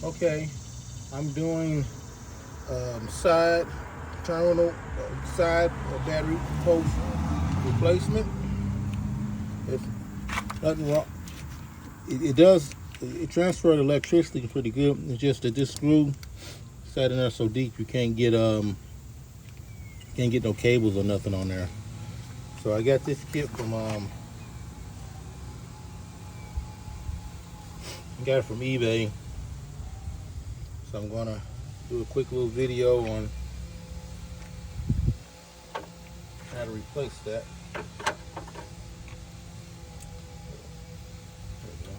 Okay, I'm doing side terminal, side battery post replacement. If nothing wrong, it transferred electricity pretty good. It's just that this screw sat in there so deep you can't get no cables or nothing on there. So I got this kit from got it from eBay. So I'm gonna do a quick little video on how to replace that. There we go.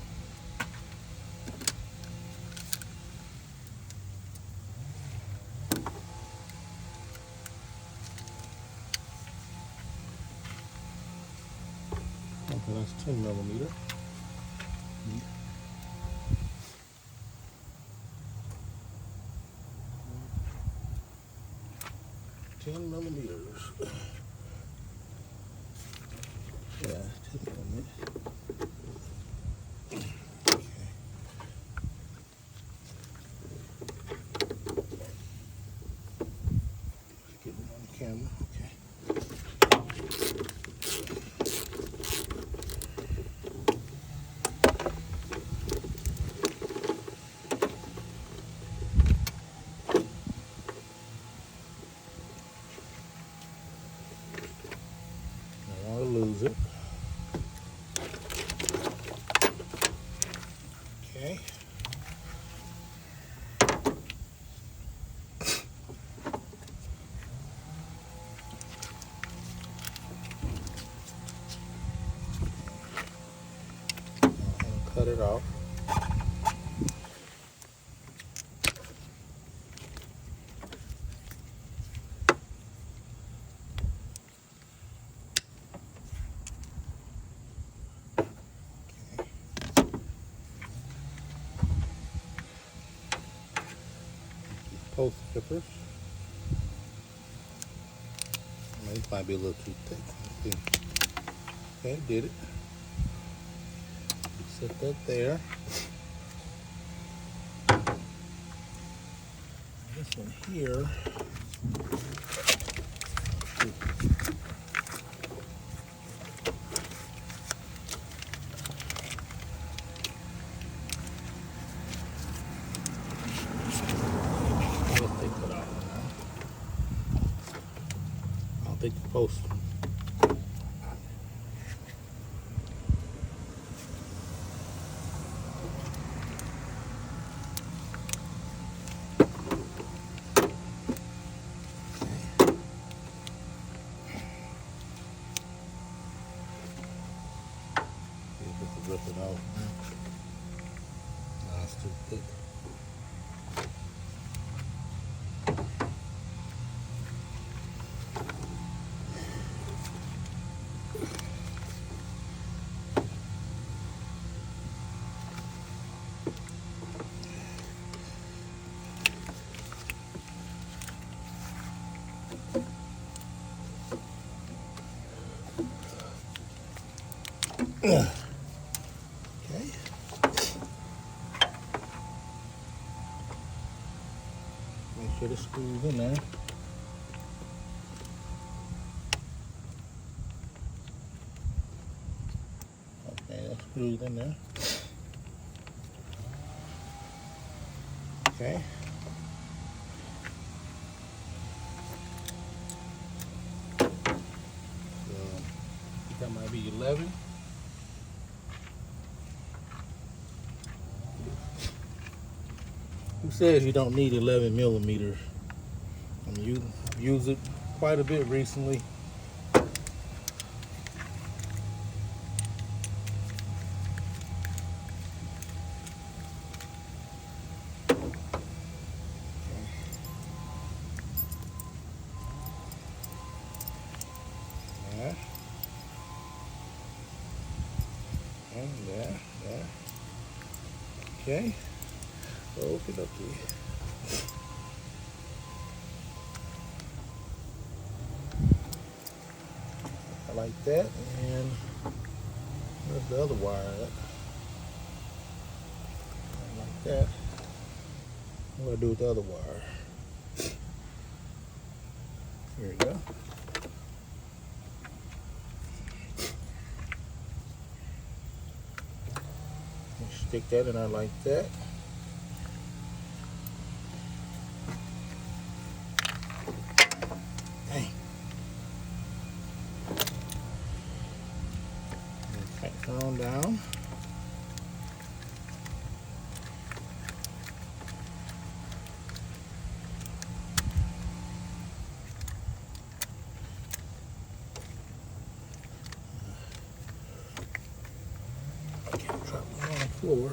Okay, that's 10 millimeter. 10 millimeters. Yeah, 10 millimeters. Okay. Get it on the camera. Okay. I don't want to lose it. Okay. And cut it off. Post strippers. These might be a little too thick. Let's see. Okay, did it. Set that there. This one here. Let's take that off now. I'll take the post. Rip it out. No, it's too thick. Okay. Make sure the screw's in there. Okay, that screw's in there. Okay. So that might be 11. Who says you don't need 11 millimeters? I mean, you use it quite a bit recently. Yeah. And there. Okay. Okie dokie. I like that. And where's the other wire at? Like that. What do I do with the other wire? Here we go. Stick that in there like that. Dang. Tighten it on down. Drop it on the floor.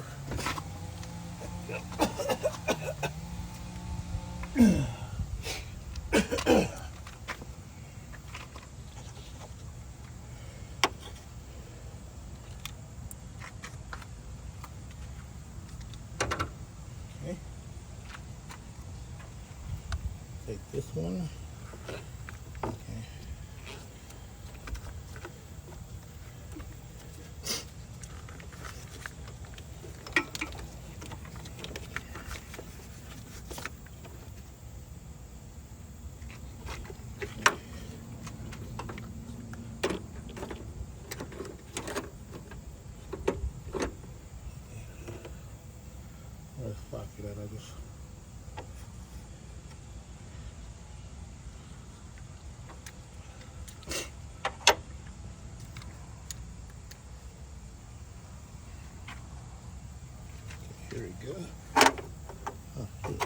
Okay. Take this one. Okay. Where's the pocket at? I just here we go. Oh, shoot.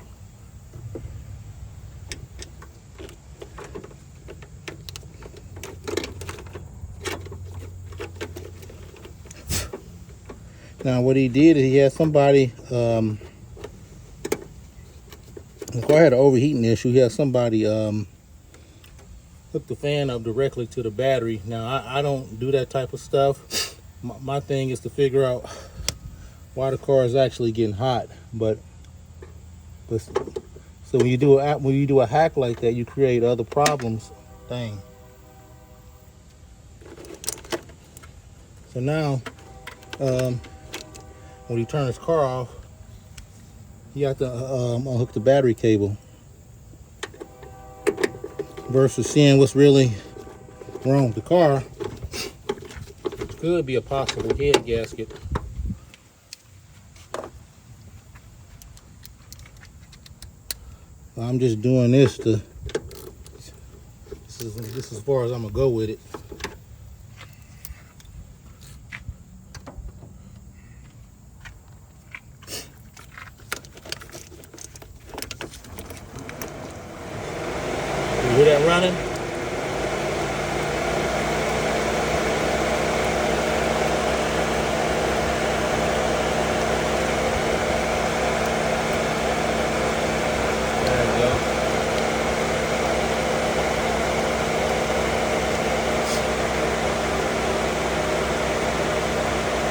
Now what he did is he had somebody, before I had an overheating issue, he had somebody hook the fan up directly to the battery. Now I don't do that type of stuff. My thing is to figure out why the car is actually getting hot. But so when you do a hack like that, you create other problems. Dang. So now, when you turn his car off, you have to unhook the battery cable versus seeing what's really wrong with the car. Could be a possible head gasket. I'm just doing this to. This is as far as I'm gonna go with it. You hear that running? There we go.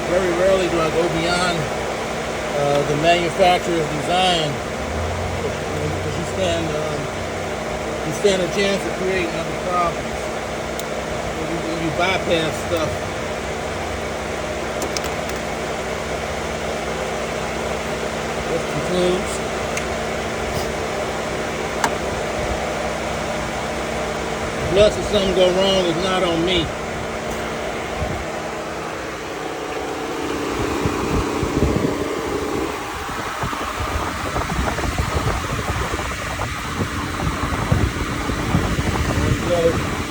Very rarely do I go beyond the manufacturer's design, because you stand a chance of creating other problems when you bypass stuff. This concludes. Plus, if something go wrong, it's not on me. There you go.